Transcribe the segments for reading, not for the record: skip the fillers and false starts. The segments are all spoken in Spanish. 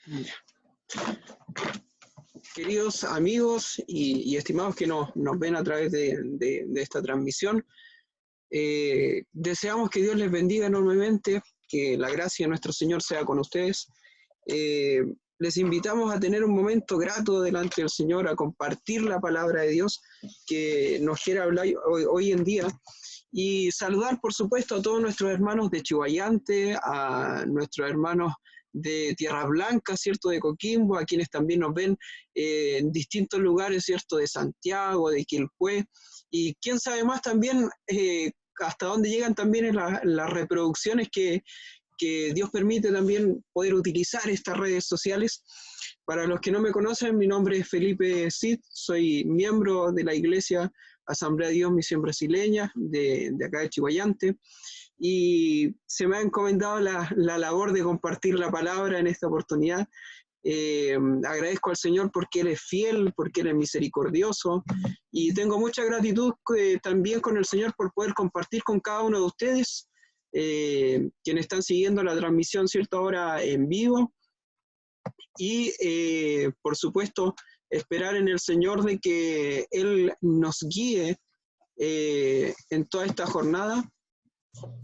Ya. Queridos amigos y estimados que nos ven a través de esta transmisión, deseamos que Dios les bendiga enormemente, que la gracia de nuestro Señor sea con ustedes. Les invitamos a tener un momento grato delante del Señor, a compartir la palabra de Dios que nos quiere hablar hoy en día. Y saludar, por supuesto, a todos nuestros hermanos de Chihuayante, a nuestros hermanos de Tierra Blanca, ¿cierto?, de Coquimbo, a quienes también nos ven en distintos lugares, ¿cierto?, de Santiago, de Quilpué, y quién sabe más también hasta dónde llegan también las reproducciones que Dios permite también poder utilizar estas redes sociales. Para los que no me conocen, mi nombre es Felipe Cid, soy miembro de la Iglesia Asamblea de Dios Misión Brasileña, de acá de Chihuayante, y se me ha encomendado la labor de compartir la palabra en esta oportunidad. Agradezco al Señor porque Él es fiel, porque Él es misericordioso, y tengo mucha gratitud también con el Señor por poder compartir con cada uno de ustedes, quienes están siguiendo la transmisión, ¿cierto?, ahora en vivo, y por supuesto esperar en el Señor de que Él nos guíe en toda esta jornada,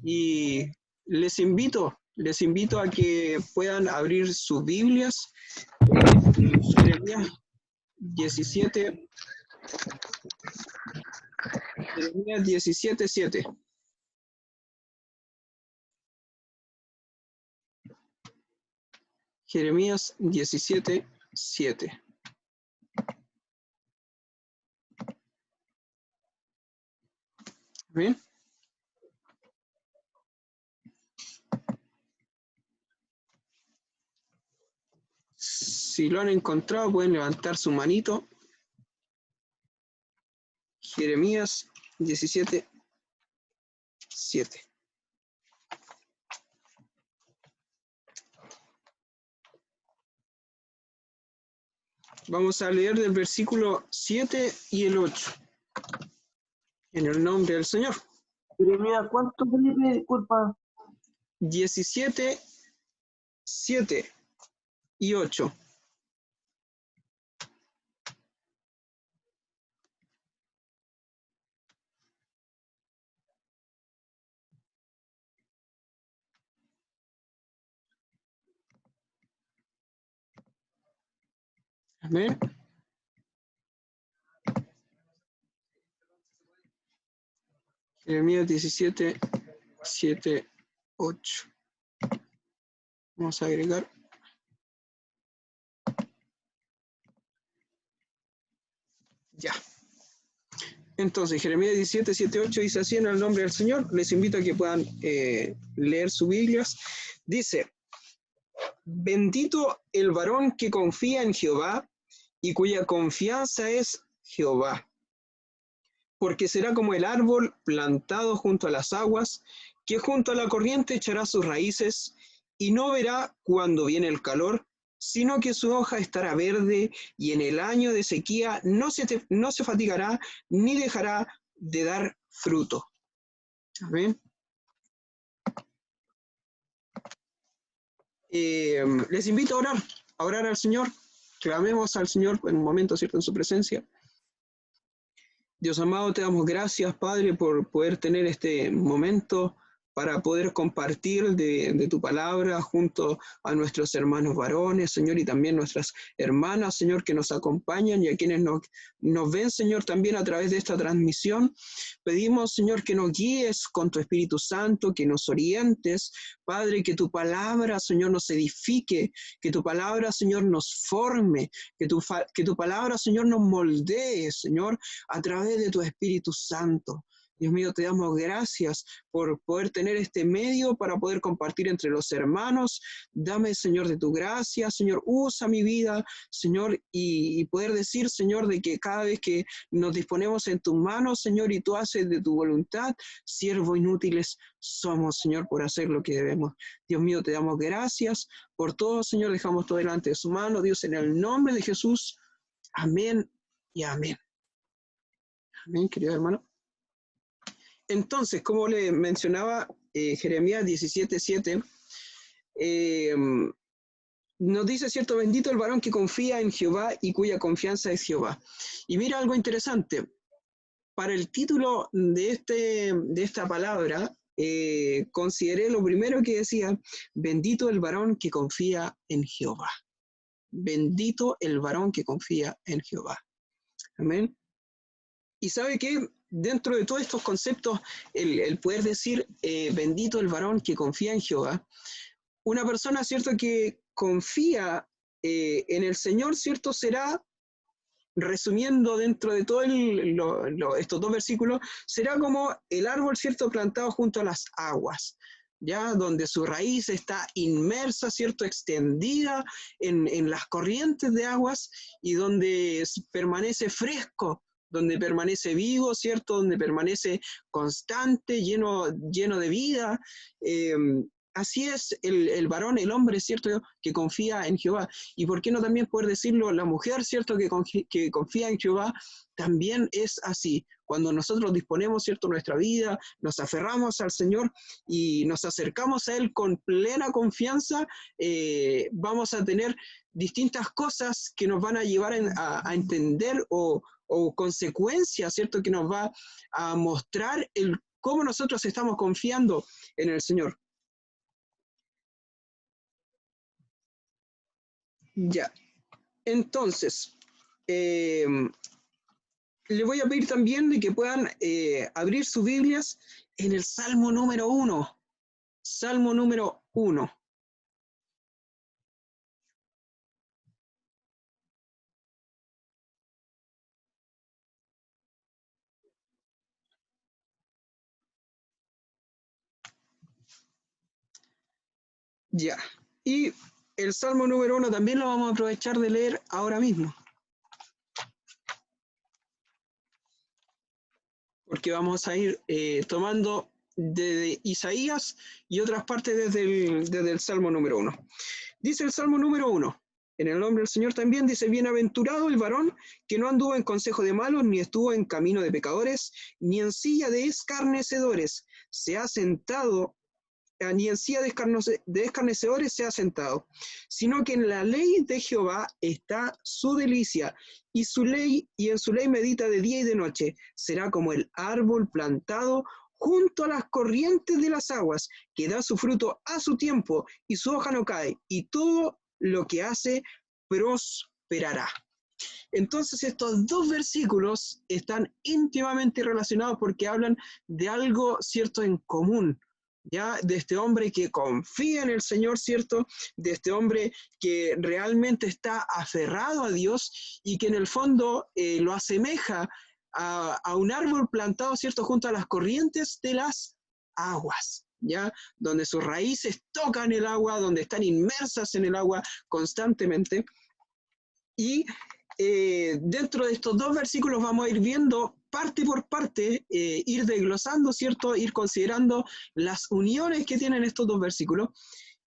y les invito a que puedan abrir sus Biblias. Jeremías 17, Jeremías 17:7. Jeremías 17:7. ¿Bien? Si lo han encontrado, pueden levantar su manito. Jeremías 17:7. Vamos a leer del versículo 7 y el 8. En el nombre del Señor. Jeremías, ¿cuánto, Felipe? Disculpa. 17:7 y 8. Amén. Jeremías 17:7, 8. Vamos a agregar. Ya. Entonces, Jeremías 17:7-8 dice así en el nombre del Señor. Les invito a que puedan leer sus Biblias. Dice: bendito el varón que confía en Jehová y cuya confianza es Jehová, porque será como el árbol plantado junto a las aguas, que junto a la corriente echará sus raíces y no verá cuando viene el calor, sino que su hoja estará verde, y en el año de sequía no se fatigará ni dejará de dar fruto. Amén. Les invito a orar al Señor. Clamemos al Señor en un momento, ¿cierto?, en su presencia. Dios amado, te damos gracias, Padre, por poder tener este momento para poder compartir de tu palabra junto a nuestros hermanos varones, Señor, y también nuestras hermanas, Señor, que nos acompañan y a quienes nos ven, Señor, también a través de esta transmisión. Pedimos, Señor, que nos guíes con tu Espíritu Santo, que nos orientes, Padre, que tu palabra, Señor, nos edifique, que tu palabra, Señor, nos forme, que tu palabra, Señor, nos moldee, Señor, a través de tu Espíritu Santo. Dios mío, te damos gracias por poder tener este medio para poder compartir entre los hermanos. Dame, Señor, de tu gracia, Señor, usa mi vida, Señor, y poder decir, Señor, de que cada vez que nos disponemos en tus manos, Señor, y tú haces de tu voluntad, siervos inútiles somos, Señor, por hacer lo que debemos. Dios mío, te damos gracias por todo, Señor, dejamos todo delante de su mano, Dios, en el nombre de Jesús. Amén y amén. Amén, querido hermano. Entonces, como le mencionaba, Jeremías 17:7 nos dice, ¿cierto? Bendito el varón que confía en Jehová y cuya confianza es Jehová. Y mira algo interesante. Para el título de esta palabra, consideré lo primero que decía, bendito el varón que confía en Jehová. Bendito el varón que confía en Jehová. Amén. Y sabe que dentro de todos estos conceptos, el poder decir, bendito el varón que confía en Jehová, una persona, ¿cierto?, que confía en el Señor, ¿cierto?, será, resumiendo dentro de todos estos dos versículos, será como el árbol, ¿cierto?, plantado junto a las aguas, ¿ya? Donde su raíz está inmersa, ¿cierto?, extendida en las corrientes de aguas y donde permanece fresco, donde permanece vivo, ¿cierto?, donde permanece constante, lleno de vida. Así es el varón, el hombre, ¿cierto?, que confía en Jehová. Y por qué no también poder decirlo, la mujer, ¿cierto?, que confía en Jehová, también es así. Cuando nosotros disponemos, ¿cierto?, nuestra vida, nos aferramos al Señor y nos acercamos a Él con plena confianza, vamos a tener distintas cosas que nos van a llevar a entender o consecuencias, ¿cierto?, que nos va a mostrar cómo nosotros estamos confiando en el Señor. Ya, entonces, le voy a pedir también de que puedan abrir sus Biblias en el Salmo número 1. Salmo número 1. Ya, y el Salmo número 1 también lo vamos a aprovechar de leer ahora mismo. Porque vamos a ir tomando de Isaías y otras partes desde el Salmo número 1. Dice el Salmo número 1, en el nombre del Señor también, dice, bienaventurado el varón que no anduvo en consejo de malos, ni estuvo en camino de pecadores, ni en silla de escarnecedores se ha sentado, ni en silla de escarnecedores se ha sentado, sino que en la ley de Jehová está su delicia, y en su ley medita de día y de noche. Será como el árbol plantado junto a las corrientes de las aguas, que da su fruto a su tiempo, y su hoja no cae, y todo lo que hace prosperará. Entonces estos dos versículos están íntimamente relacionados porque hablan de algo, ¿cierto?, en común, ¿ya? De este hombre que confía en el Señor, ¿cierto? De este hombre que realmente está aferrado a Dios y que en el fondo lo asemeja a un árbol plantado, ¿cierto?, junto a las corrientes de las aguas, ¿ya? Donde sus raíces tocan el agua, donde están inmersas en el agua constantemente. Y dentro de estos dos versículos vamos a ir viendo parte por parte, ir desglosando, ¿cierto? Ir considerando las uniones que tienen estos dos versículos.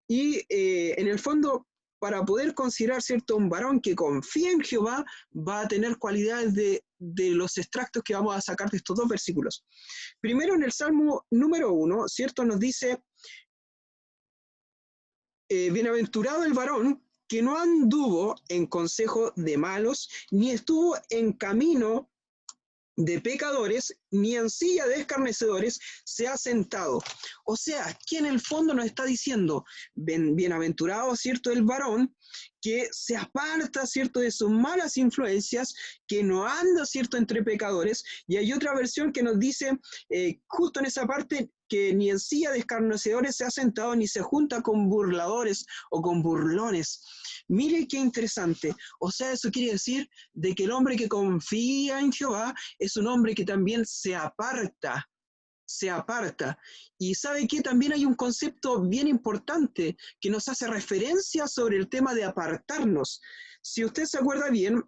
Y en el fondo, para poder considerar, ¿cierto?, un varón que confía en Jehová, va a tener cualidades de los extractos que vamos a sacar de estos dos versículos. Primero, en el Salmo número 1, ¿cierto?, nos dice, bienaventurado el varón que no anduvo en consejo de malos, ni estuvo en camino de pecadores, ni en silla de escarnecedores se ha sentado. O sea, que en el fondo nos está diciendo, bienaventurado, ¿cierto?, el varón que se aparta, ¿cierto?, de sus malas influencias, que no anda, ¿cierto?, entre pecadores. Y hay otra versión que nos dice, justo en esa parte, que ni en silla de escarnecedores se ha sentado, ni se junta con burladores o con burlones. Mire qué interesante. O sea, eso quiere decir de que el hombre que confía en Jehová es un hombre que también se aparta. Y sabe que también hay un concepto bien importante que nos hace referencia sobre el tema de apartarnos. Si usted se acuerda bien,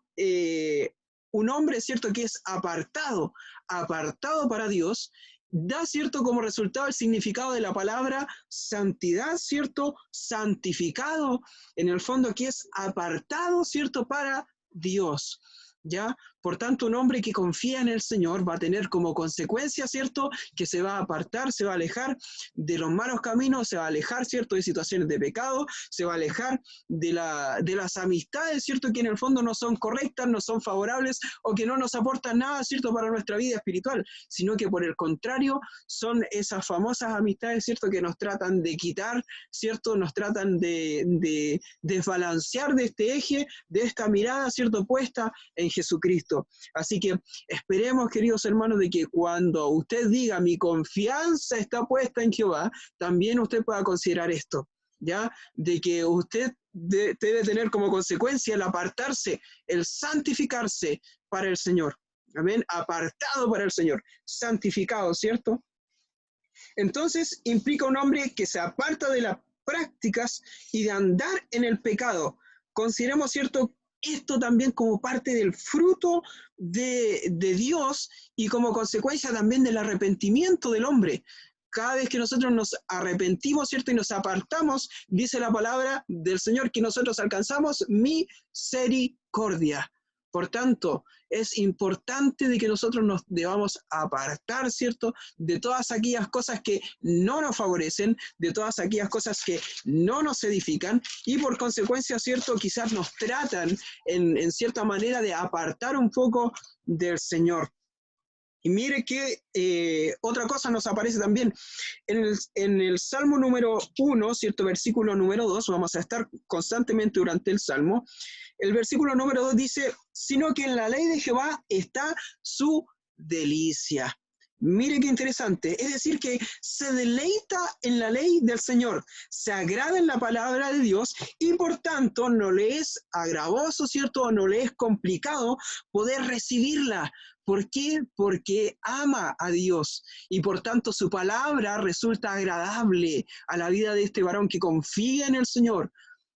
un hombre, ¿cierto?, que es apartado para Dios, da, ¿cierto?, como resultado el significado de la palabra santidad, ¿cierto?, santificado, en el fondo que es apartado, ¿cierto?, para Dios. ¿ya? Por tanto, un hombre que confía en el Señor va a tener como consecuencia, ¿cierto?, que se va a apartar, se va a alejar de los malos caminos, se va a alejar, ¿cierto?, de situaciones de pecado, se va a alejar de las amistades, ¿cierto?, que en el fondo no son correctas, no son favorables o que no nos aportan nada, ¿cierto?, para nuestra vida espiritual, sino que por el contrario son esas famosas amistades, ¿cierto?, que nos tratan de quitar, ¿cierto?, nos tratan de desbalancear de este eje, de esta mirada, ¿cierto?, puesta en Jesucristo. Así que esperemos, queridos hermanos, de que cuando usted diga mi confianza está puesta en Jehová, también usted pueda considerar esto, ¿ya? De que usted debe tener como consecuencia el apartarse, el santificarse para el Señor. Amén, apartado para el Señor, santificado, ¿cierto? Entonces implica un hombre que se aparta de las prácticas y de andar en el pecado. Consideremos, ¿cierto?, esto también como parte del fruto de Dios y como consecuencia también del arrepentimiento del hombre. Cada vez que nosotros nos arrepentimos, ¿cierto?, y nos apartamos, dice la palabra del Señor que nosotros alcanzamos misericordia. Por tanto, es importante de que nosotros nos debamos apartar, ¿cierto?, de todas aquellas cosas que no nos favorecen, de todas aquellas cosas que no nos edifican y por consecuencia, ¿cierto?, quizás nos tratan en cierta manera de apartar un poco del Señor. Y mire que otra cosa nos aparece también en el Salmo número 1, ¿cierto?, versículo número 2, vamos a estar constantemente durante el Salmo. El versículo número 2 dice, sino que en la ley de Jehová está su delicia. Mire qué interesante, es decir, que se deleita en la ley del Señor, se agrada en la palabra de Dios y por tanto no le es agravoso, ¿cierto?, o no le es complicado poder recibirla. ¿Por qué? Porque ama a Dios y por tanto su palabra resulta agradable a la vida de este varón que confía en el Señor.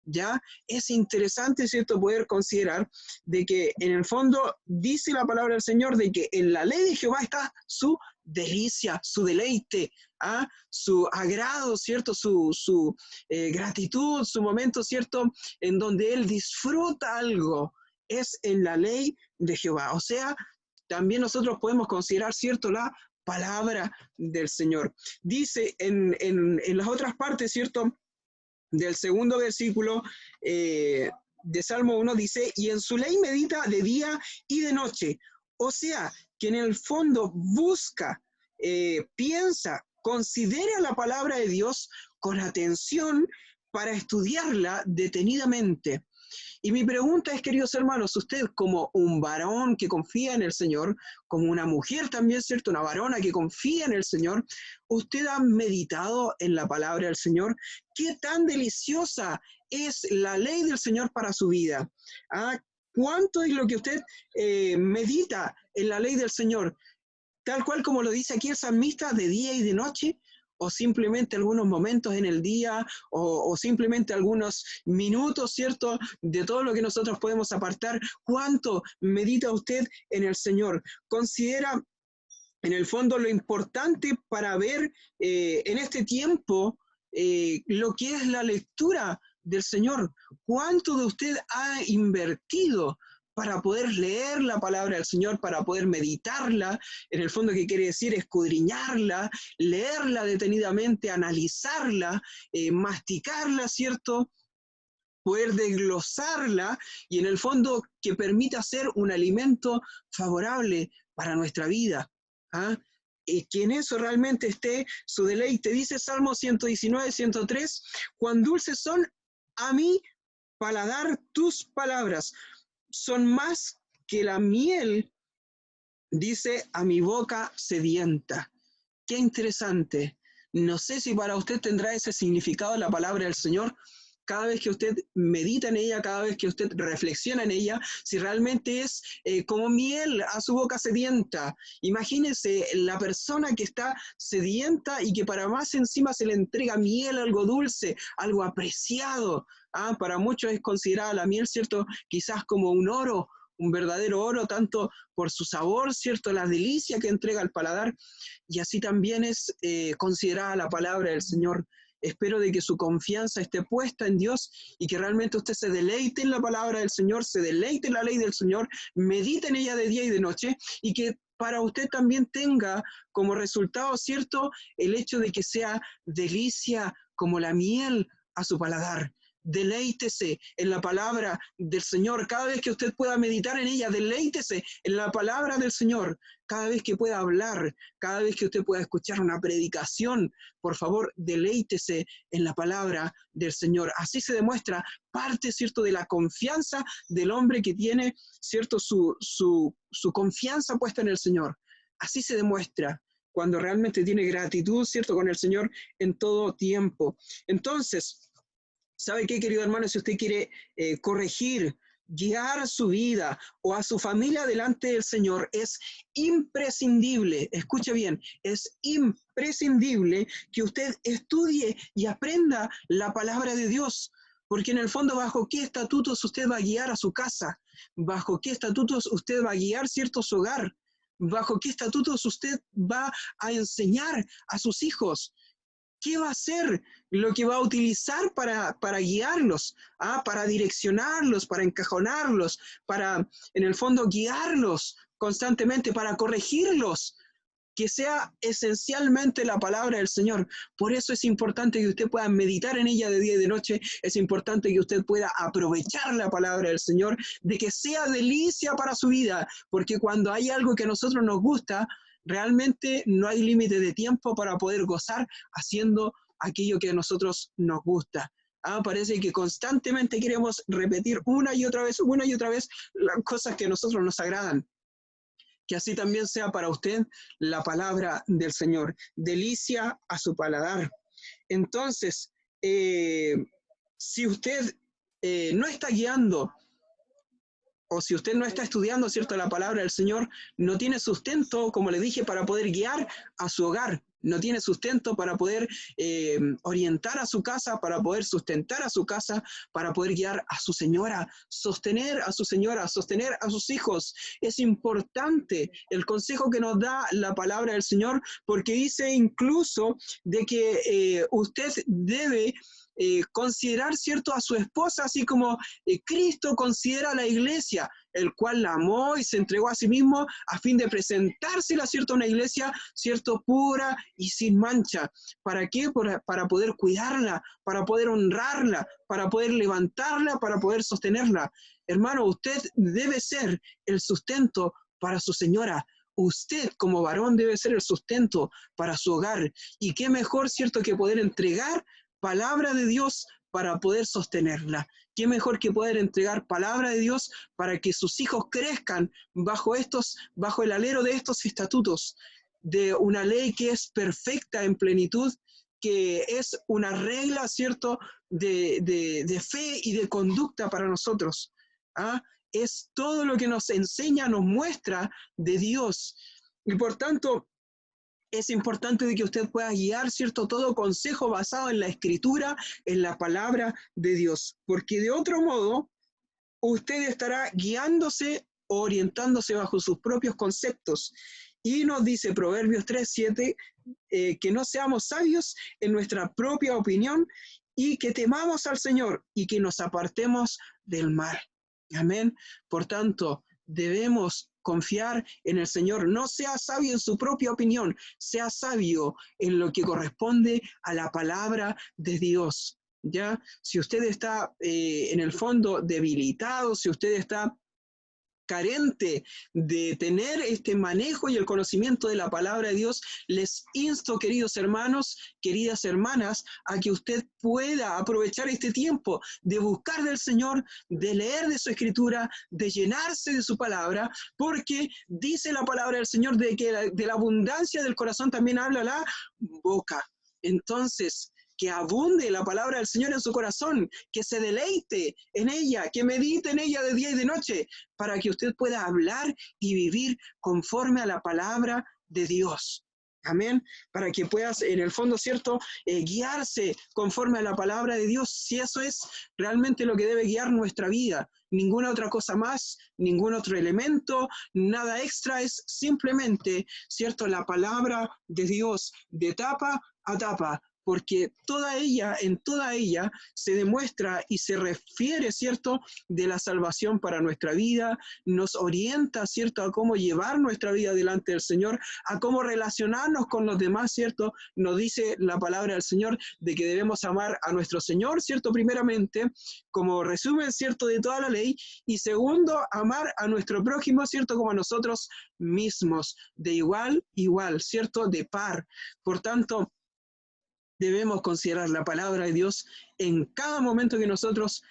¿Ya? Es interesante, ¿cierto?, poder considerar de que en el fondo dice la palabra del Señor de que en la ley de Jehová está su delicia, su deleite, ¿ah?, su agrado, ¿cierto?, su gratitud, su momento, ¿cierto?, en donde Él disfruta algo, es en la ley de Jehová. O sea, también nosotros podemos considerar, ¿cierto?, la palabra del Señor. Dice en las otras partes, ¿cierto?, del segundo versículo de Salmo 1 dice, y en su ley medita de día y de noche. O sea, que en el fondo busca, piensa, considera la palabra de Dios con atención para estudiarla detenidamente. Y mi pregunta es, queridos hermanos, usted como un varón que confía en el Señor, como una mujer también, ¿cierto?, una varona que confía en el Señor, ¿usted ha meditado en la palabra del Señor? ¿Qué tan deliciosa es la ley del Señor para su vida? ¿Ah? ¿Cuánto es lo que usted medita en la ley del Señor? Tal cual como lo dice aquí el salmista, de día y de noche, o simplemente algunos momentos en el día, o simplemente algunos minutos, ¿cierto?, de todo lo que nosotros podemos apartar. ¿Cuánto medita usted en el Señor? Considera en el fondo lo importante para ver en este tiempo lo que es la lectura del Señor. ¿Cuánto de usted ha invertido para poder leer la palabra del Señor, para poder meditarla, en el fondo que quiere decir escudriñarla, leerla detenidamente, analizarla, masticarla, ¿cierto?, poder desglosarla y en el fondo que permita ser un alimento favorable para nuestra vida? ¿Ah? Que en eso realmente esté su deleite. Dice Salmo 119, 103, cuán dulces son a mi paladar tus palabras, son más que la miel, dice, a mi boca sedienta. Qué interesante. No sé si para usted tendrá ese significado la palabra del Señor. Cada vez que usted medita en ella, cada vez que usted reflexiona en ella, si realmente es como miel a su boca sedienta. Imagínese la persona que está sedienta y que para más encima se le entrega miel, algo dulce, algo apreciado. ¿Ah? Para muchos es considerada la miel, ¿cierto?, quizás como un oro, un verdadero oro, tanto por su sabor, ¿cierto?, la delicia que entrega al paladar, y así también es considerada la palabra del Señor. Espero de que su confianza esté puesta en Dios y que realmente usted se deleite en la palabra del Señor, se deleite en la ley del Señor, medite en ella de día y de noche, y que para usted también tenga como resultado, ¿cierto?, el hecho de que sea delicia como la miel a su paladar. Deleítese en la palabra del Señor. Cada vez que usted pueda meditar en ella, deleítese en la palabra del Señor. Cada vez que pueda hablar, cada vez que usted pueda escuchar una predicación, por favor, deleítese en la palabra del Señor. Así se demuestra parte, ¿cierto?, de la confianza del hombre que tiene, ¿cierto?, su confianza puesta en el Señor. Así se demuestra cuando realmente tiene gratitud, ¿cierto?, con el Señor en todo tiempo. Entonces, ¿sabe qué, querido hermano? Si usted quiere corregir, guiar su vida o a su familia delante del Señor, es imprescindible, escuche bien, es imprescindible que usted estudie y aprenda la palabra de Dios, porque en el fondo, ¿bajo qué estatutos usted va a guiar a su casa? ¿Bajo qué estatutos usted va a guiar cierto su hogar? ¿Bajo qué estatutos usted va a enseñar a sus hijos? ¿Qué va a hacer? Lo que va a utilizar para guiarlos, para direccionarlos, para encajonarlos, para, en el fondo, guiarlos constantemente, para corregirlos, que sea esencialmente la palabra del Señor. Por eso es importante que usted pueda meditar en ella de día y de noche, es importante que usted pueda aprovechar la palabra del Señor, de que sea delicia para su vida, porque cuando hay algo que a nosotros nos gusta, realmente no hay límite de tiempo para poder gozar haciendo aquello que a nosotros nos gusta. Parece que constantemente queremos repetir una y otra vez las cosas que a nosotros nos agradan. Que así también sea para usted la palabra del Señor, delicia a su paladar. Entonces, si usted no está guiando, o si usted no está estudiando, ¿cierto?, la palabra del Señor, no tiene sustento, como le dije, para poder guiar a su hogar, no tiene sustento para poder orientar a su casa, para poder sustentar a su casa, para poder guiar a su señora, sostener a su señora, sostener a sus hijos. Es importante el consejo que nos da la palabra del Señor, porque dice incluso de que usted debe considerar, ¿cierto?, a su esposa, así como Cristo considera a la iglesia, el cual la amó y se entregó a sí mismo a fin de presentársela, ¿cierto?, a una iglesia, ¿cierto?, pura y sin mancha. ¿Para qué? Para poder cuidarla, para poder honrarla, para poder levantarla, para poder sostenerla. Hermano, usted debe ser el sustento para su señora. Usted como varón debe ser el sustento para su hogar. Y qué mejor, ¿cierto?, que poder entregar palabra de Dios para poder sostenerla. Qué mejor que poder entregar palabra de Dios para que sus hijos crezcan bajo el alero de estos estatutos, de una ley que es perfecta en plenitud, que es una regla, ¿cierto?, de fe y de conducta para nosotros. Es todo lo que nos enseña, nos muestra de Dios. Y por tanto, es importante de que usted pueda guiar, ¿cierto?, todo consejo basado en la Escritura, en la palabra de Dios, porque de otro modo usted estará guiándose o orientándose bajo sus propios conceptos. Y nos dice Proverbios 3:7 que no seamos sabios en nuestra propia opinión y que temamos al Señor y que nos apartemos del mal. Amén. Por tanto, debemos confiar en el Señor. No sea sabio en su propia opinión, sea sabio en lo que corresponde a la palabra de Dios. ¿Ya? Si usted está en el fondo debilitado, si usted está carente de tener este manejo y el conocimiento de la palabra de Dios, les insto, queridos hermanos, queridas hermanas, a que usted pueda aprovechar este tiempo de buscar del Señor, de leer de su Escritura, de llenarse de su palabra, porque dice la palabra del Señor de que de la abundancia del corazón también habla la boca. Entonces, que abunde la palabra del Señor en su corazón, que se deleite en ella, que medite en ella de día y de noche, para que usted pueda hablar y vivir conforme a la palabra de Dios. Amén. Para que puedas, en el fondo, ¿cierto?, guiarse conforme a la palabra de Dios, si eso es realmente lo que debe guiar nuestra vida. Ninguna otra cosa más, ningún otro elemento, nada extra, es simplemente, ¿cierto?, la palabra de Dios de tapa a tapa, porque en toda ella se demuestra y se refiere, ¿cierto?, de la salvación para nuestra vida, nos orienta, ¿cierto?, a cómo llevar nuestra vida delante del Señor, a cómo relacionarnos con los demás, ¿cierto? Nos dice la palabra del Señor de que debemos amar a nuestro Señor, ¿cierto?, primeramente, como resumen, ¿cierto?, de toda la ley, y segundo, amar a nuestro prójimo, ¿cierto?, como a nosotros mismos, de igual, ¿cierto?, de par. Por tanto, debemos considerar la palabra de Dios en cada momento que nosotros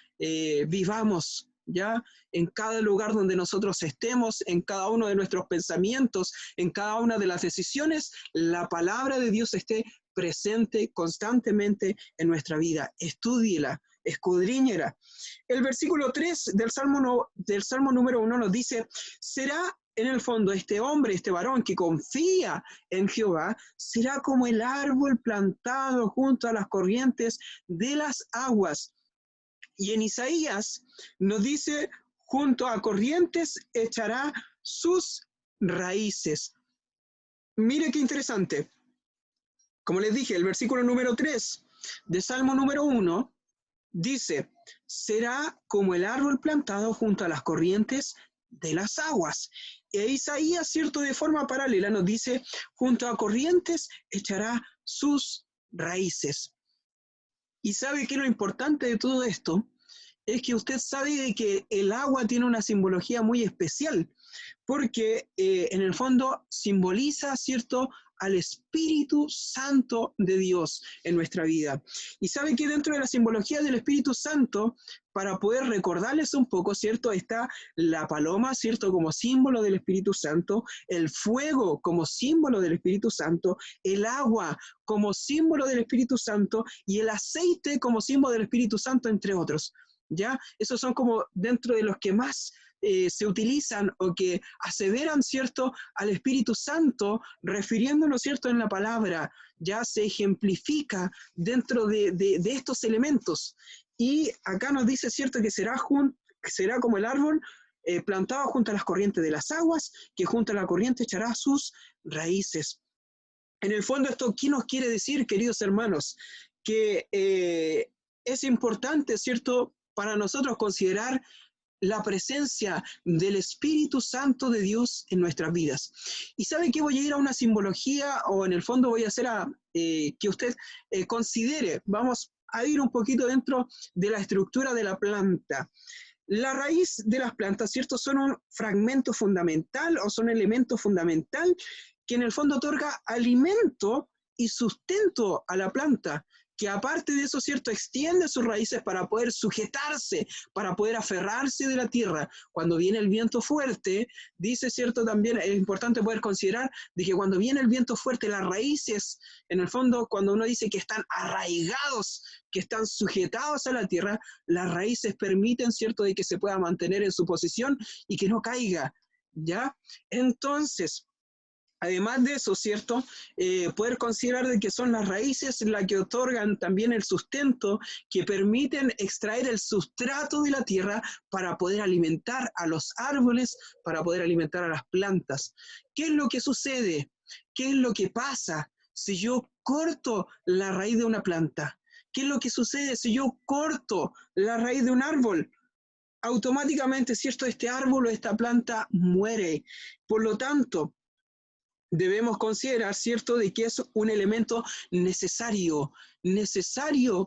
vivamos, ¿ya? En cada lugar donde nosotros estemos, en cada uno de nuestros pensamientos, en cada una de las decisiones, la palabra de Dios esté presente constantemente en nuestra vida. Estúdiela, escudriñela. El versículo 3 del Salmo número 1 nos dice, será en el fondo este hombre, este varón que confía en Jehová, será como el árbol plantado junto a las corrientes de las aguas. Y en Isaías nos dice, junto a corrientes echará sus raíces. Mire qué interesante. Como les dije, el versículo número 3 de Salmo número 1 dice, será como el árbol plantado junto a las corrientes de las aguas. E Isaías, cierto, de forma paralela nos dice, junto a corrientes echará sus raíces. Y sabe que lo importante de todo esto es que usted sabe de que el agua tiene una simbología muy especial, porque en el fondo simboliza, ¿cierto?, al Espíritu Santo de Dios en nuestra vida. Y sabe que dentro de la simbología del Espíritu Santo, para poder recordarles un poco, ¿cierto?, está la paloma, ¿cierto?, como símbolo del Espíritu Santo, el fuego como símbolo del Espíritu Santo, el agua como símbolo del Espíritu Santo y el aceite como símbolo del Espíritu Santo, entre otros. ¿Ya? Esos son como dentro de los que más se utilizan o que aseveran, ¿cierto?, al Espíritu Santo, refiriéndonos, ¿cierto?, en la palabra, ya se ejemplifica dentro de estos elementos. Y acá nos dice, ¿cierto?, que será como el árbol plantado junto a las corrientes de las aguas, que junto a la corriente echará sus raíces. En el fondo, ¿esto qué nos quiere decir, queridos hermanos? Que es importante, ¿cierto?, para nosotros considerar la presencia del Espíritu Santo de Dios en nuestras vidas. Y sabe que voy a ir a una simbología, o en el fondo voy a hacer que usted considere, vamos a ir un poquito dentro de la estructura de la planta. La raíz de las plantas, ¿cierto?, son un fragmento fundamental o son elemento fundamental que en el fondo otorga alimento y sustento a la planta, que aparte de eso, ¿cierto?, extiende sus raíces para poder sujetarse, para poder aferrarse de la tierra. Cuando viene el viento fuerte, dice, ¿cierto?, también es importante poder considerar de que cuando viene el viento fuerte, las raíces, en el fondo, cuando uno dice que están arraigados, que están sujetados a la tierra, las raíces permiten, ¿cierto?, de que se pueda mantener en su posición y que no caiga, ¿ya? Entonces, además de eso, ¿cierto?, poder considerar de que son las raíces las que otorgan también el sustento, que permiten extraer el sustrato de la tierra para poder alimentar a los árboles, para poder alimentar a las plantas. ¿Qué es lo que sucede? ¿Qué es lo que pasa si yo corto la raíz de una planta? ¿Qué es lo que sucede si yo corto la raíz de un árbol? Automáticamente, ¿cierto?, este árbol o esta planta muere. Por lo tanto, debemos considerar, ¿cierto?, de que es un elemento necesario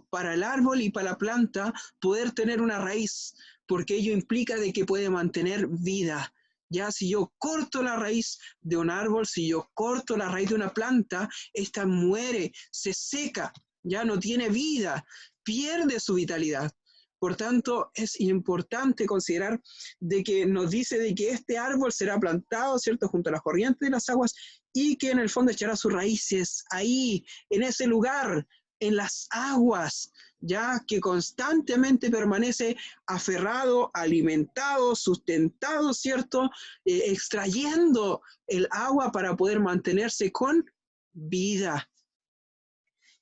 para el árbol y para la planta poder tener una raíz, porque ello implica de que puede mantener vida. Ya si yo corto la raíz de un árbol, si yo corto la raíz de una planta, esta muere, se seca, ya no tiene vida, pierde su vitalidad. Por tanto, es importante considerar de que nos dice de que este árbol será plantado, ¿cierto?, junto a las corrientes de las aguas y que en el fondo echará sus raíces ahí, en ese lugar, en las aguas, ya que constantemente permanece aferrado, alimentado, sustentado, ¿cierto?, extrayendo el agua para poder mantenerse con vida.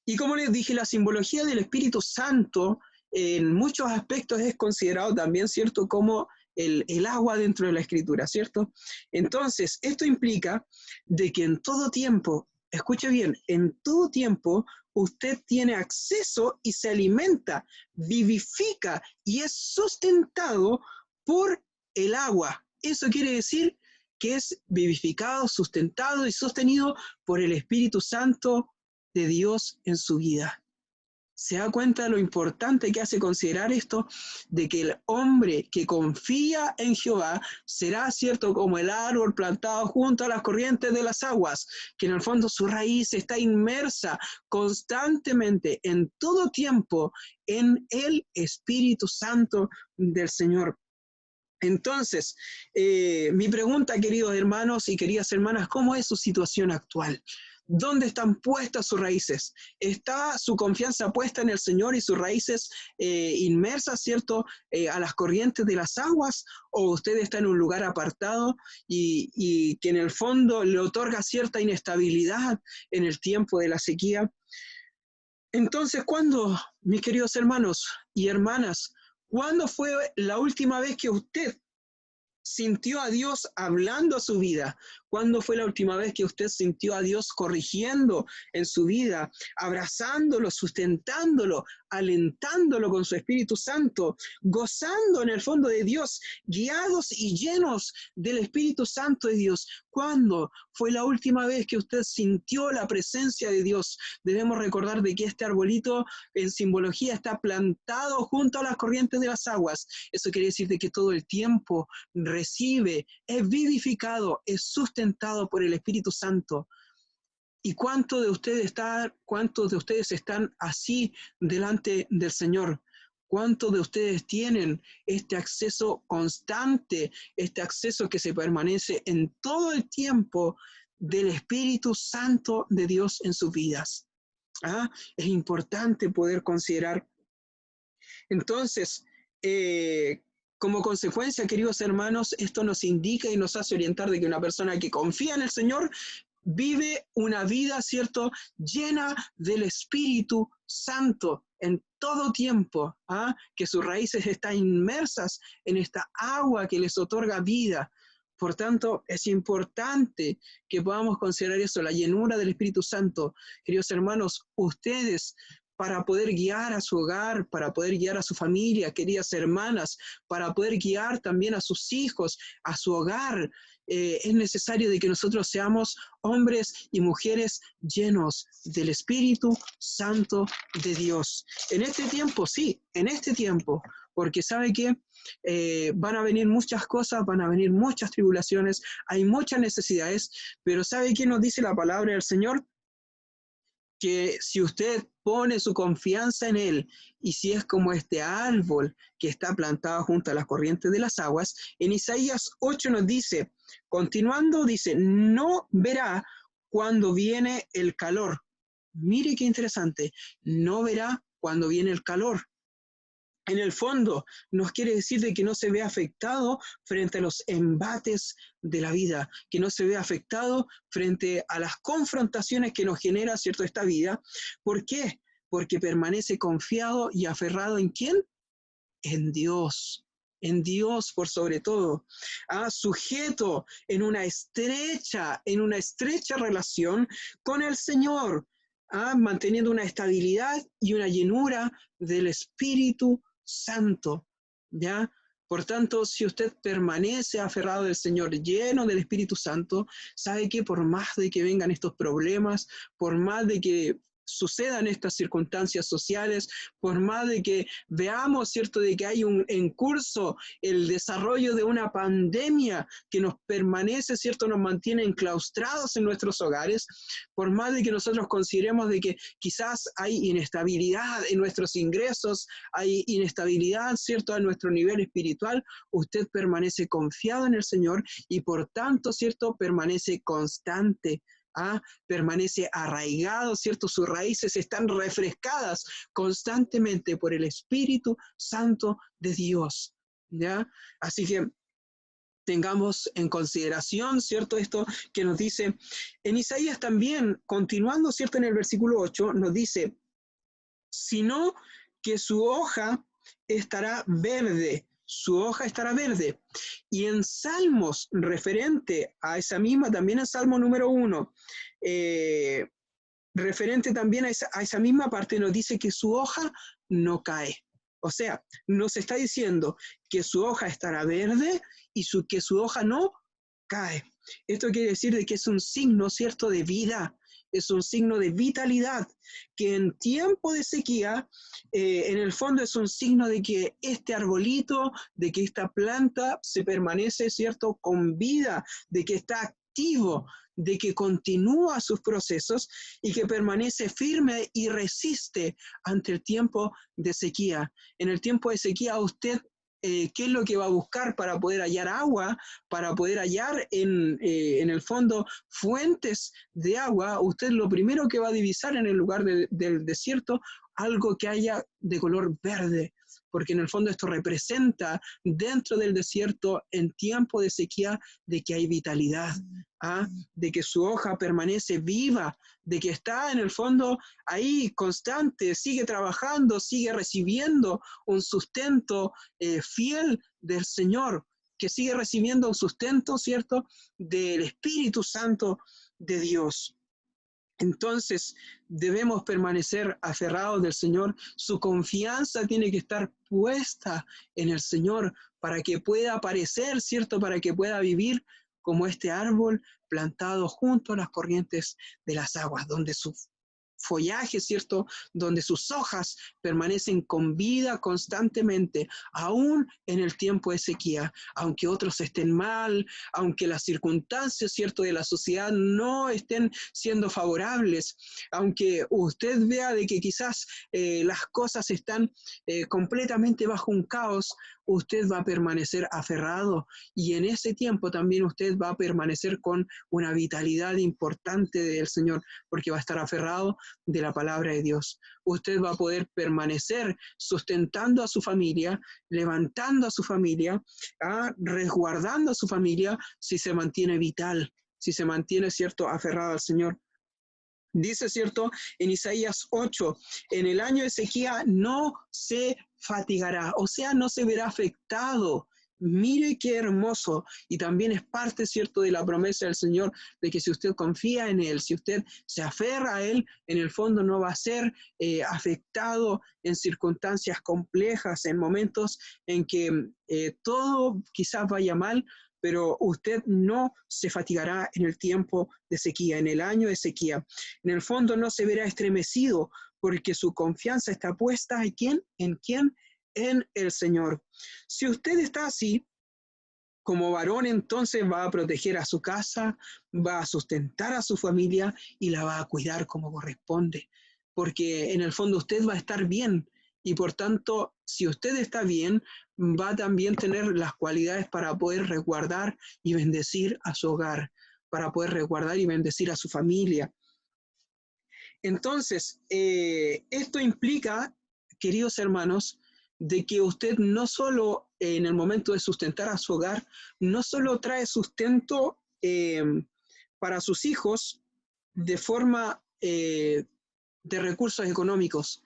Y como les dije, la simbología del Espíritu Santo en muchos aspectos es considerado también, ¿cierto?, como el agua dentro de la Escritura, ¿cierto? Entonces, esto implica de que en todo tiempo, escuche bien, en todo tiempo, usted tiene acceso y se alimenta, vivifica y es sustentado por el agua. Eso quiere decir que es vivificado, sustentado y sostenido por el Espíritu Santo de Dios en su vida. ¿Se da cuenta de lo importante que hace considerar esto? De que el hombre que confía en Jehová será, cierto, como el árbol plantado junto a las corrientes de las aguas, que en el fondo su raíz está inmersa constantemente, en todo tiempo, en el Espíritu Santo del Señor. Entonces, mi pregunta, queridos hermanos y queridas hermanas, ¿cómo es su situación actual? ¿Dónde están puestas sus raíces? ¿Está su confianza puesta en el Señor y sus raíces inmersas, cierto, a las corrientes de las aguas? ¿O usted está en un lugar apartado y que en el fondo le otorga cierta inestabilidad en el tiempo de la sequía? Entonces, ¿cuándo, mis queridos hermanos y hermanas, cuándo fue la última vez que usted sintió a Dios hablando a su vida? ¿Cuándo fue la última vez que usted sintió a Dios corrigiendo en su vida, abrazándolo, sustentándolo, alentándolo con su Espíritu Santo, gozando en el fondo de Dios, guiados y llenos del Espíritu Santo de Dios? ¿Cuándo fue la última vez que usted sintió la presencia de Dios? Debemos recordar de que este arbolito en simbología está plantado junto a las corrientes de las aguas. Eso quiere decir de que todo el tiempo recibe, es vivificado, es sustentado por el Espíritu Santo. ¿Y cuántos de ustedes están así delante del Señor? ¿Cuántos de ustedes tienen este acceso constante, este acceso que se permanece en todo el tiempo del Espíritu Santo de Dios en sus vidas? Es importante poder considerar. Entonces, como consecuencia, queridos hermanos, esto nos indica y nos hace orientar de que una persona que confía en el Señor vive una vida, ¿cierto?, llena del Espíritu Santo en todo tiempo, que sus raíces están inmersas en esta agua que les otorga vida. Por tanto, es importante que podamos considerar eso, la llenura del Espíritu Santo. Queridos hermanos, ustedes, para poder guiar a su hogar, para poder guiar a su familia, queridas hermanas, para poder guiar también a sus hijos, a su hogar, es necesario de que nosotros seamos hombres y mujeres llenos del Espíritu Santo de Dios. En este tiempo, sí, en este tiempo, porque ¿sabe qué? Van a venir muchas cosas, van a venir muchas tribulaciones, hay muchas necesidades, pero ¿sabe qué nos dice la palabra del Señor? Que si usted pone su confianza en Él, y si es como este árbol que está plantado junto a las corrientes de las aguas, en Isaías 8 nos dice, continuando, dice, no verá cuando viene el calor. Mire qué interesante, no verá cuando viene el calor. En el fondo, nos quiere decir de que no se ve afectado frente a los embates de la vida, que no se ve afectado frente a las confrontaciones que nos genera, ¿cierto?, esta vida. ¿Por qué? Porque permanece confiado y aferrado ¿en quién? En Dios por sobre todo, sujeto en una estrecha relación con el Señor, manteniendo una estabilidad y una llenura del Espíritu Santo, ¿ya? Por tanto, si usted permanece aferrado del Señor, lleno del Espíritu Santo, sabe que por más de que vengan estos problemas, por más de que sucedan estas circunstancias sociales, por más de que veamos, ¿cierto?, de que hay en curso el desarrollo de una pandemia que nos permanece, ¿cierto?, nos mantiene enclaustrados en nuestros hogares, por más de que nosotros consideremos de que quizás hay inestabilidad en nuestros ingresos, hay inestabilidad, ¿cierto?, en nuestro nivel espiritual, usted permanece confiado en el Señor y por tanto, ¿cierto?, permanece constante. Permanece arraigado, ¿cierto? Sus raíces están refrescadas constantemente por el Espíritu Santo de Dios, ¿ya? Así que tengamos en consideración, ¿cierto?, esto que nos dice en Isaías también, continuando, ¿cierto?, en el versículo 8, nos dice, sino que su hoja estará verde. Su hoja estará verde. Y en Salmos, referente a esa misma, también en Salmo número 1, referente también a esa misma parte, nos dice que su hoja no cae. O sea, nos está diciendo que su hoja estará verde y que su hoja no cae. Esto quiere decir de que es un signo, ¿cierto?, de vida, es un signo de vitalidad, que en tiempo de sequía, en el fondo es un signo de que este arbolito, de que esta planta se permanece, ¿cierto?, con vida, de que está activo, de que continúa sus procesos y que permanece firme y resiste ante el tiempo de sequía. En el tiempo de sequía usted, ¿qué es lo que va a buscar para poder hallar agua, para poder hallar en el fondo fuentes de agua? Usted lo primero que va a divisar en el lugar del desierto, algo que haya de color verde, porque en el fondo esto representa dentro del desierto, en tiempo de sequía, de que hay vitalidad, ¿ah? De que su hoja permanece viva, de que está en el fondo ahí constante, sigue trabajando, sigue recibiendo un sustento fiel del Señor, que sigue recibiendo un sustento, ¿cierto?, del Espíritu Santo de Dios. Entonces, debemos permanecer aferrados del Señor. Su confianza tiene que estar puesta en el Señor para que pueda aparecer, ¿cierto?, para que pueda vivir como este árbol plantado junto a las corrientes de las aguas, donde su follaje, ¿cierto?, donde sus hojas permanecen con vida constantemente, aún en el tiempo de sequía, aunque otros estén mal, aunque las circunstancias, ¿cierto?, de la sociedad no estén siendo favorables, aunque usted vea de que quizás las cosas están completamente bajo un caos, usted va a permanecer aferrado y en ese tiempo también usted va a permanecer con una vitalidad importante del Señor, porque va a estar aferrado de la palabra de Dios. Usted va a poder permanecer sustentando a su familia, levantando a su familia, resguardando a su familia si se mantiene vital, si se mantiene, ¿cierto?, aferrado al Señor. Dice, ¿cierto?, en Isaías 8, en el año de sequía no se fatigará, o sea, no se verá afectado. Mire qué hermoso. Y también es parte, ¿cierto?, de la promesa del Señor, de que si usted confía en Él, si usted se aferra a Él, en el fondo no va a ser afectado en circunstancias complejas, en momentos en que todo quizás vaya mal, pero usted no se fatigará en el tiempo de sequía, en el año de sequía. En el fondo no se verá estremecido, porque su confianza está puesta ¿en quién? ¿En quién? En el Señor. Si usted está así, como varón, entonces va a proteger a su casa, va a sustentar a su familia y la va a cuidar como corresponde, porque en el fondo usted va a estar bien y por tanto, si usted está bien, va a también tener las cualidades para poder resguardar y bendecir a su hogar, para poder resguardar y bendecir a su familia. Entonces, esto implica, queridos hermanos, de que usted no solo en el momento de sustentar a su hogar, no solo trae sustento para sus hijos de forma de recursos económicos,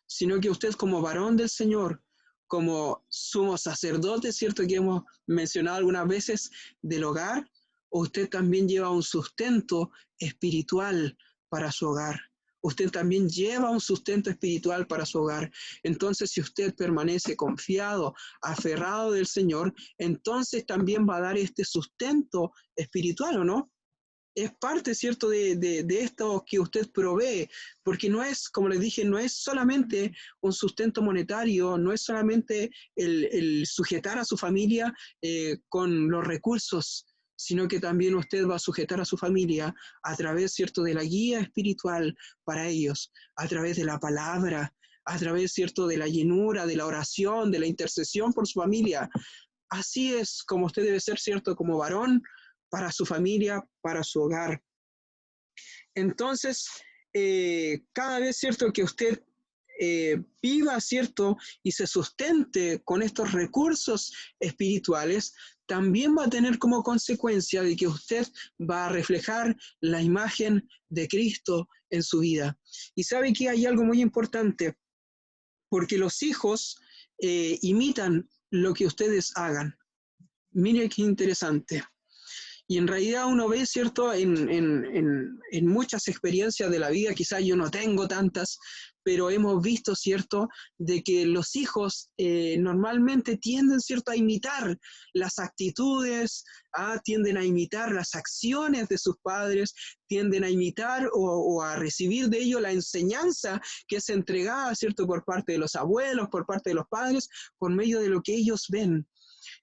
sino que usted como varón del Señor, como sumo sacerdote, ¿cierto?, que hemos mencionado algunas veces del hogar, usted también lleva un sustento espiritual para su hogar. Usted también lleva un sustento espiritual para su hogar. Entonces, si usted permanece confiado, aferrado del Señor, entonces también va a dar este sustento espiritual, ¿o no? Es parte, ¿cierto?, de esto que usted provee, porque no es, como les dije, no es solamente un sustento monetario, no es solamente el sujetar a su familia con los recursos, sino que también usted va a sujetar a su familia a través, ¿cierto?, de la guía espiritual para ellos, a través de la palabra, a través, ¿cierto?, de la llenura, de la oración, de la intercesión por su familia. Así es como usted debe ser, ¿cierto?, como varón, para su familia, para su hogar. Entonces, cada vez, ¿cierto?, que usted viva, ¿cierto?, y se sustente con estos recursos espirituales, también va a tener como consecuencia de que usted va a reflejar la imagen de Cristo en su vida. Y sabe que hay algo muy importante, porque los hijos imitan lo que ustedes hagan. Mire qué interesante. Y en realidad uno ve, ¿cierto?, en muchas experiencias de la vida, quizás yo no tengo tantas, pero hemos visto, ¿cierto?, de que los hijos normalmente tienden, ¿cierto?, a imitar las actitudes, tienden a imitar las acciones de sus padres, tienden a imitar o a recibir de ellos la enseñanza que es entregada, ¿cierto?, por parte de los abuelos, por parte de los padres, por medio de lo que ellos ven.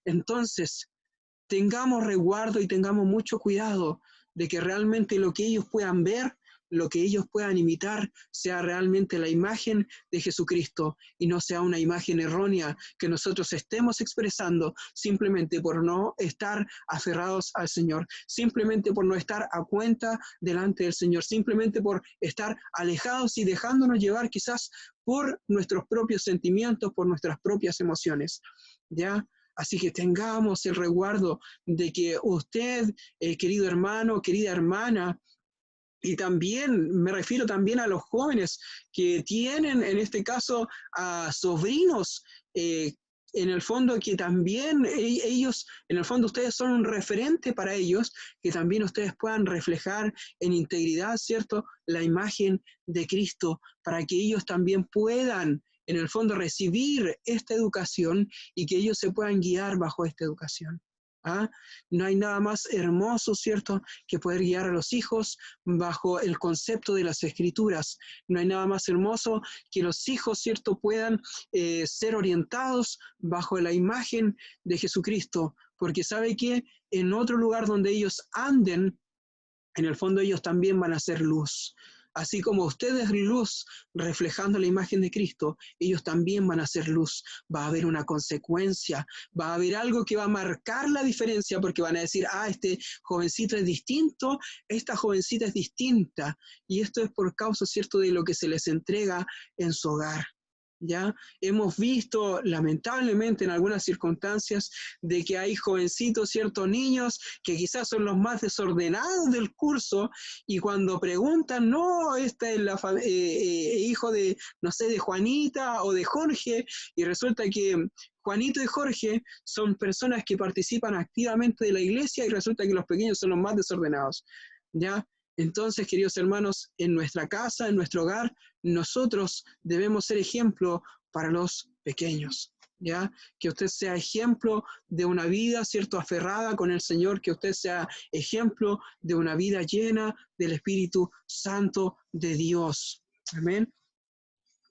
Entonces, tengamos resguardo y tengamos mucho cuidado de que realmente lo que ellos puedan ver, lo que ellos puedan imitar, sea realmente la imagen de Jesucristo y no sea una imagen errónea que nosotros estemos expresando simplemente por no estar aferrados al Señor, simplemente por no estar a cuenta delante del Señor, simplemente por estar alejados y dejándonos llevar quizás por nuestros propios sentimientos, por nuestras propias emociones, ¿ya? Así que tengamos el resguardo de que usted, querido hermano, querida hermana, y también me refiero también a los jóvenes que tienen en este caso a sobrinos, en el fondo que también ellos, en el fondo ustedes son un referente para ellos, que también ustedes puedan reflejar en integridad, ¿cierto?, la imagen de Cristo, para que ellos también puedan en el fondo recibir esta educación y que ellos se puedan guiar bajo esta educación. No hay nada más hermoso, ¿cierto?, que poder guiar a los hijos bajo el concepto de las Escrituras. No hay nada más hermoso que los hijos, ¿cierto?, puedan ser orientados bajo la imagen de Jesucristo, porque sabe que en otro lugar donde ellos anden, en el fondo ellos también van a ser luz. Así como usted es luz reflejando la imagen de Cristo, ellos también van a ser luz. Va a haber una consecuencia, va a haber algo que va a marcar la diferencia, porque van a decir, este jovencito es distinto, esta jovencita es distinta. Y esto es por causa, ¿cierto?, de lo que se les entrega en su hogar. ¿Ya? Hemos visto lamentablemente en algunas circunstancias de que hay jovencitos, ciertos niños que quizás son los más desordenados del curso y cuando preguntan, no, este es hijo de, no sé, de Juanita o de Jorge, y resulta que Juanito y Jorge son personas que participan activamente de la iglesia y resulta que los pequeños son los más desordenados, ¿ya? Entonces, queridos hermanos, en nuestra casa, en nuestro hogar, nosotros debemos ser ejemplo para los pequeños, ¿ya? Que usted sea ejemplo de una vida, ¿cierto?, aferrada con el Señor, que usted sea ejemplo de una vida llena del Espíritu Santo de Dios. Amén.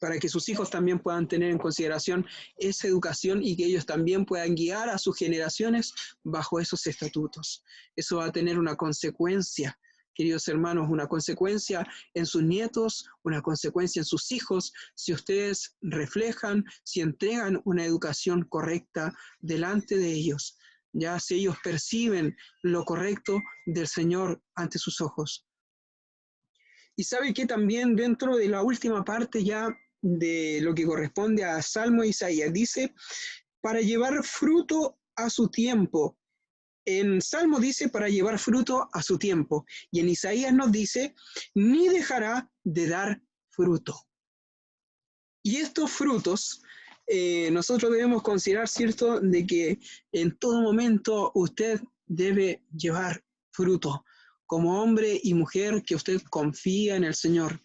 Para que sus hijos también puedan tener en consideración esa educación y que ellos también puedan guiar a sus generaciones bajo esos estatutos. Eso va a tener una consecuencia, queridos hermanos, una consecuencia en sus nietos, una consecuencia en sus hijos, si ustedes reflejan, si entregan una educación correcta delante de ellos, ya si ellos perciben lo correcto del Señor ante sus ojos. Y sabe que también dentro de la última parte ya de lo que corresponde a Salmo e Isaías, dice, para llevar fruto a su tiempo. En Salmo dice para llevar fruto a su tiempo. Y en Isaías nos dice, ni dejará de dar fruto. Y estos frutos, nosotros debemos considerar, ¿cierto?, de que en todo momento usted debe llevar fruto. Como hombre y mujer que usted confía en el Señor,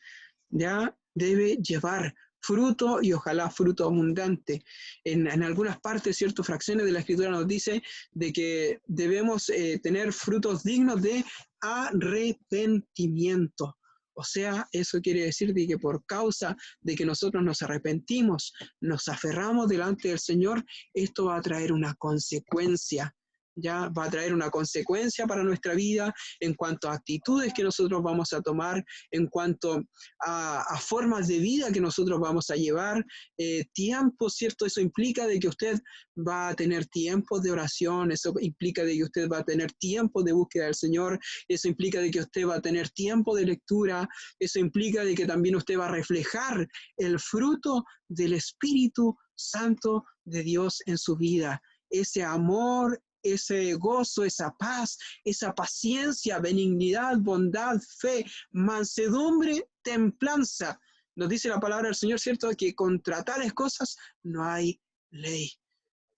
ya debe llevar fruto y ojalá fruto abundante. En algunas partes, ciertas fracciones de la Escritura nos dice de que debemos tener frutos dignos de arrepentimiento. O sea, eso quiere decir de que por causa de que nosotros nos arrepentimos, nos aferramos delante del Señor, esto va a traer una consecuencia. Ya va a traer una consecuencia para nuestra vida en cuanto a actitudes que nosotros vamos a tomar, en cuanto a formas de vida que nosotros vamos a llevar, tiempo, ¿cierto? Eso implica de que usted va a tener tiempos de oración, eso implica de que usted va a tener tiempo de búsqueda del Señor, eso implica de que usted va a tener tiempo de lectura, eso implica de que también usted va a reflejar el fruto del Espíritu Santo de Dios en su vida, ese amor, ese gozo, esa paz, esa paciencia, benignidad, bondad, fe, mansedumbre, templanza. Nos dice la palabra del Señor, ¿cierto?, que contra tales cosas no hay ley.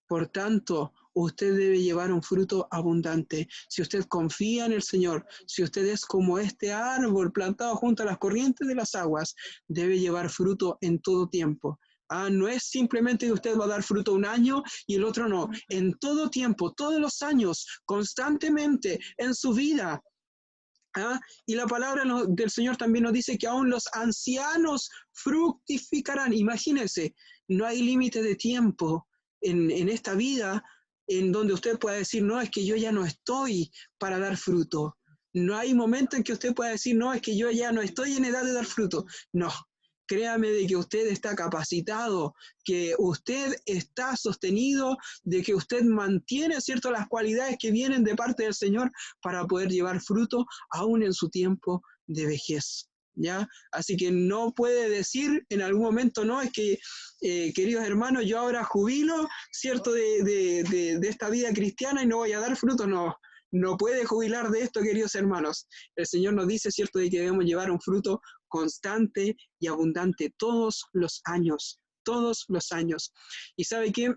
Por tanto, usted debe llevar un fruto abundante. Si usted confía en el Señor, si usted es como este árbol plantado junto a las corrientes de las aguas, debe llevar fruto en todo tiempo. No es simplemente que usted va a dar fruto un año y el otro no. En todo tiempo, todos los años, constantemente en su vida. Y la palabra del Señor también nos dice que aún los ancianos fructificarán. Imagínense, no hay límite de tiempo en esta vida en donde usted pueda decir, no, es que yo ya no estoy para dar fruto. No hay momento en que usted pueda decir, no, es que yo ya no estoy en edad de dar fruto. No, créame de que usted está capacitado, que usted está sostenido, de que usted mantiene, ¿cierto?, las cualidades que vienen de parte del Señor para poder llevar fruto aún en su tiempo de vejez. ¿Ya? Así que no puede decir en algún momento, no, es que, queridos hermanos, yo ahora jubilo, ¿cierto?, de esta vida cristiana y no voy a dar fruto. No, no puede jubilar de esto, queridos hermanos. El Señor nos dice, ¿cierto?, de que debemos llevar un fruto constante y abundante todos los años, todos los años. ¿Y sabe qué?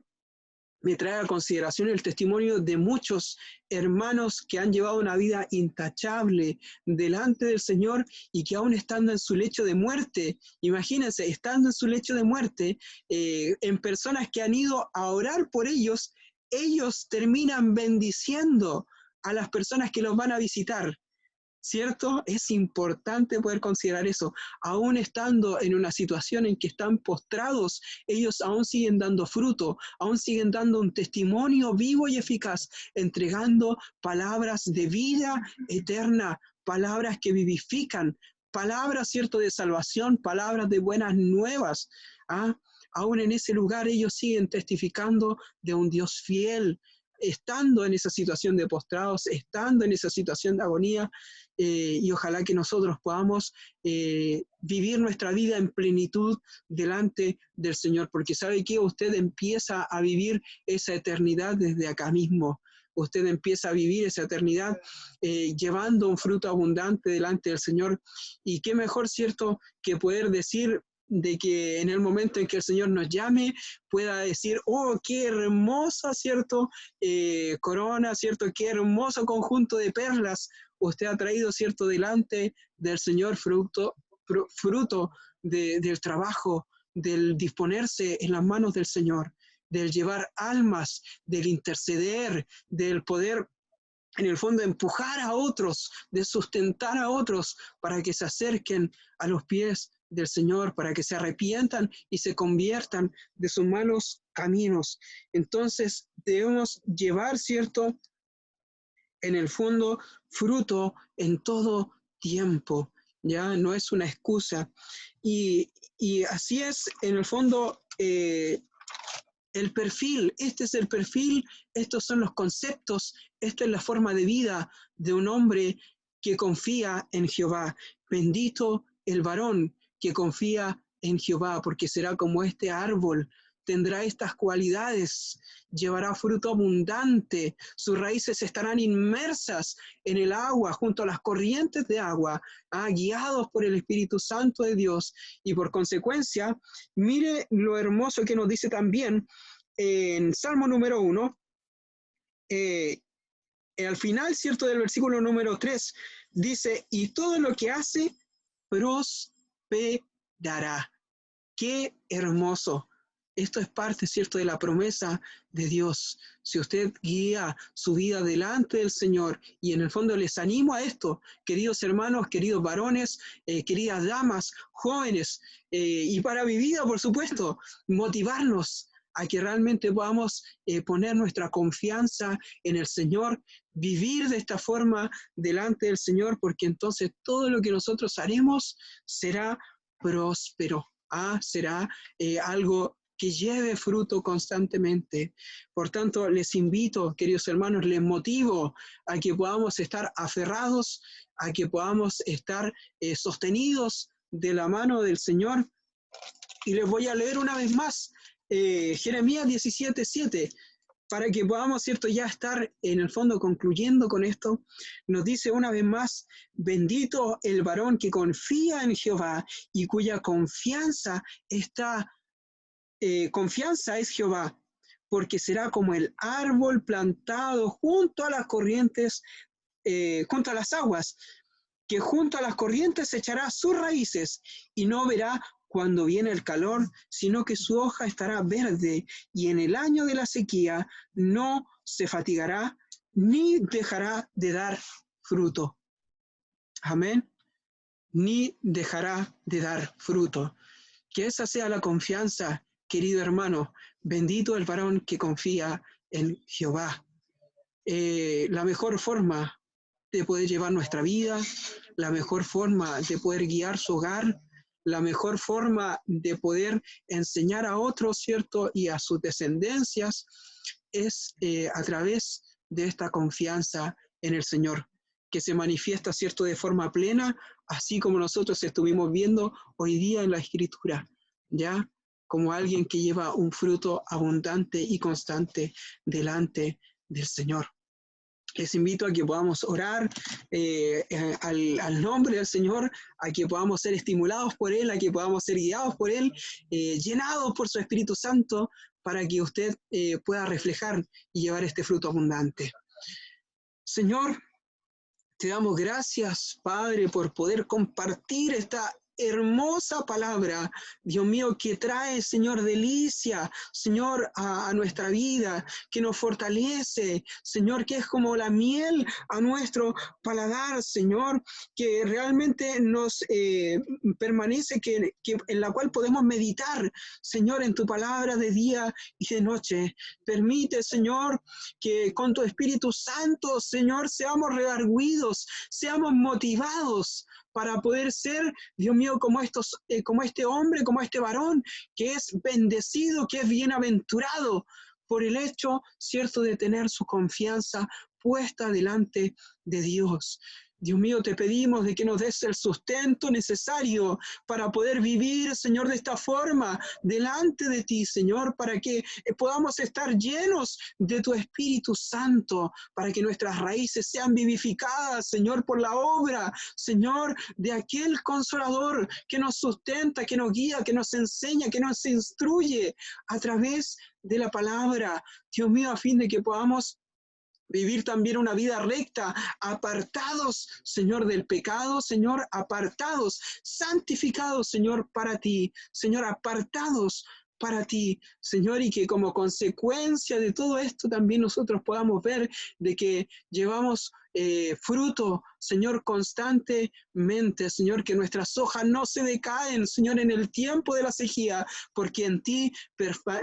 Me trae a consideración el testimonio de muchos hermanos que han llevado una vida intachable delante del Señor y que aún estando en su lecho de muerte, imagínense, estando en su lecho de muerte, en personas que han ido a orar por ellos, ellos terminan bendiciendo a las personas que los van a visitar. ¿Cierto? Es importante poder considerar eso. Aún estando en una situación en que están postrados, ellos aún siguen dando fruto, aún siguen dando un testimonio vivo y eficaz, entregando palabras de vida eterna, palabras que vivifican, palabras, ¿cierto?, de salvación, palabras de buenas nuevas. Aún en ese lugar ellos siguen testificando de un Dios fiel, estando en esa situación de postrados, estando en esa situación de agonía, y ojalá que nosotros podamos vivir nuestra vida en plenitud delante del Señor, porque sabe que usted empieza a vivir esa eternidad desde acá mismo. Usted empieza a vivir esa eternidad llevando un fruto abundante delante del Señor. Y qué mejor, ¿cierto?, que poder decir de que en el momento en que el Señor nos llame, pueda decir, oh, qué hermosa, ¿cierto?, corona, ¿cierto?, qué hermoso conjunto de perlas usted ha traído, ¿cierto?, delante del Señor, fruto del trabajo, del disponerse en las manos del Señor, del llevar almas, del interceder, del poder, en el fondo, empujar a otros, de sustentar a otros para que se acerquen a los pies del Señor, para que se arrepientan y se conviertan de sus malos caminos. Entonces debemos llevar, ¿cierto?, en el fondo, fruto en todo tiempo. Ya no es una excusa. Y así es, en el fondo, el perfil. Este es el perfil, estos son los conceptos, esta es la forma de vida de un hombre que confía en Jehová. Bendito el varón que confía en Jehová, porque será como este árbol, tendrá estas cualidades, llevará fruto abundante, sus raíces estarán inmersas en el agua, junto a las corrientes de agua, guiados por el Espíritu Santo de Dios, y por consecuencia, mire lo hermoso que nos dice también en Salmo número 1, al final, ¿cierto?, del versículo número 3, dice, y todo lo que hace prosperará. ¡Qué hermoso! Esto es parte, ¿cierto?, de la promesa de Dios. Si usted guía su vida delante del Señor, y en el fondo les animo a esto, queridos hermanos, queridos varones, queridas damas, jóvenes, y para mi vida, por supuesto, motivarnos a que realmente podamos poner nuestra confianza en el Señor, vivir de esta forma delante del Señor, porque entonces todo lo que nosotros haremos será próspero. Será algo que lleve fruto constantemente. Por tanto, les invito, queridos hermanos, les motivo a que podamos estar aferrados, a que podamos estar sostenidos de la mano del Señor. Y les voy a leer una vez más Jeremías 17:7, para que podamos, ¿cierto?, ya estar en el fondo concluyendo con esto. Nos dice una vez más, bendito el varón que confía en Jehová y cuya confianza es Jehová, porque será como el árbol plantado junto a las corrientes, junto a las aguas, que junto a las corrientes echará sus raíces y no verá cuando viene el calor, sino que su hoja estará verde y en el año de la sequía no se fatigará ni dejará de dar fruto. Amén. Ni dejará de dar fruto. Que esa sea la confianza, querido hermano. Bendito el varón que confía en Jehová. La mejor forma de poder llevar nuestra vida, la mejor forma de poder guiar su hogar, la mejor forma de poder enseñar a otros, ¿cierto? Y a sus descendencias, es a través de esta confianza en el Señor, que se manifiesta, ¿cierto?, de forma plena, así como nosotros estuvimos viendo hoy día en la Escritura, ¿ya? Como alguien que lleva un fruto abundante y constante delante del Señor. Les invito a que podamos orar al nombre del Señor, a que podamos ser estimulados por Él, a que podamos ser guiados por Él, llenados por su Espíritu Santo, para que usted pueda reflejar y llevar este fruto abundante. Señor, te damos gracias, Padre, por poder compartir esta hermosa palabra, Dios mío, que trae, Señor, delicia, Señor, a nuestra vida, que nos fortalece, Señor, que es como la miel a nuestro paladar, Señor, que realmente nos permanece, que en la cual podemos meditar, Señor, en tu palabra de día y de noche. Permite, Señor, que con tu Espíritu Santo, Señor, seamos redarguidos, seamos motivados para poder ser, Dios mío, como este hombre, como este varón, que es bendecido, que es bienaventurado por el hecho, cierto, de tener su confianza puesta delante de Dios. Dios mío, te pedimos de que nos des el sustento necesario para poder vivir, Señor, de esta forma delante de ti, Señor, para que podamos estar llenos de tu Espíritu Santo, para que nuestras raíces sean vivificadas, Señor, por la obra, Señor, de aquel Consolador que nos sustenta, que nos guía, que nos enseña, que nos instruye a través de la palabra, Dios mío, a fin de que podamos vivir también una vida recta, apartados, Señor, del pecado, Señor, apartados, santificados, Señor, para ti, Señor, apartados para ti, Señor, y que como consecuencia de todo esto también nosotros podamos ver de que llevamos fruto, Señor, constantemente, Señor, que nuestras hojas no se decaen, Señor, en el tiempo de la sequía, porque en ti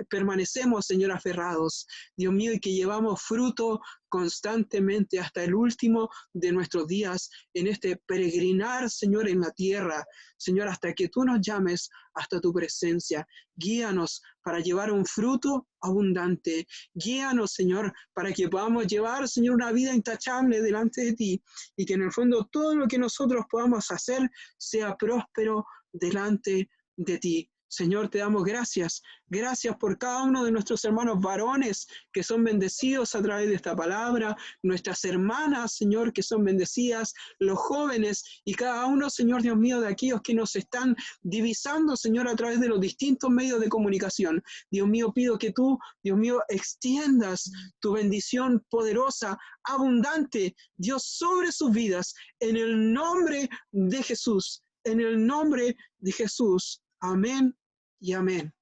permanecemos, Señor, aferrados, Dios mío, y que llevamos fruto constantemente hasta el último de nuestros días en este peregrinar, Señor, en la tierra, Señor, hasta que tú nos llames hasta tu presencia. Guíanos para llevar un fruto abundante. Guíanos, Señor, para que podamos llevar, Señor, una vida intachable delante de ti y que en el fondo todo lo que nosotros podamos hacer sea próspero delante de ti. Señor, te damos gracias. Gracias por cada uno de nuestros hermanos varones que son bendecidos a través de esta palabra, nuestras hermanas, Señor, que son bendecidas, los jóvenes y cada uno, Señor Dios mío, de aquellos que nos están divisando, Señor, a través de los distintos medios de comunicación. Dios mío, pido que tú, Dios mío, extiendas tu bendición poderosa, abundante, Dios, sobre sus vidas, en el nombre de Jesús, en el nombre de Jesús. Amén y amén.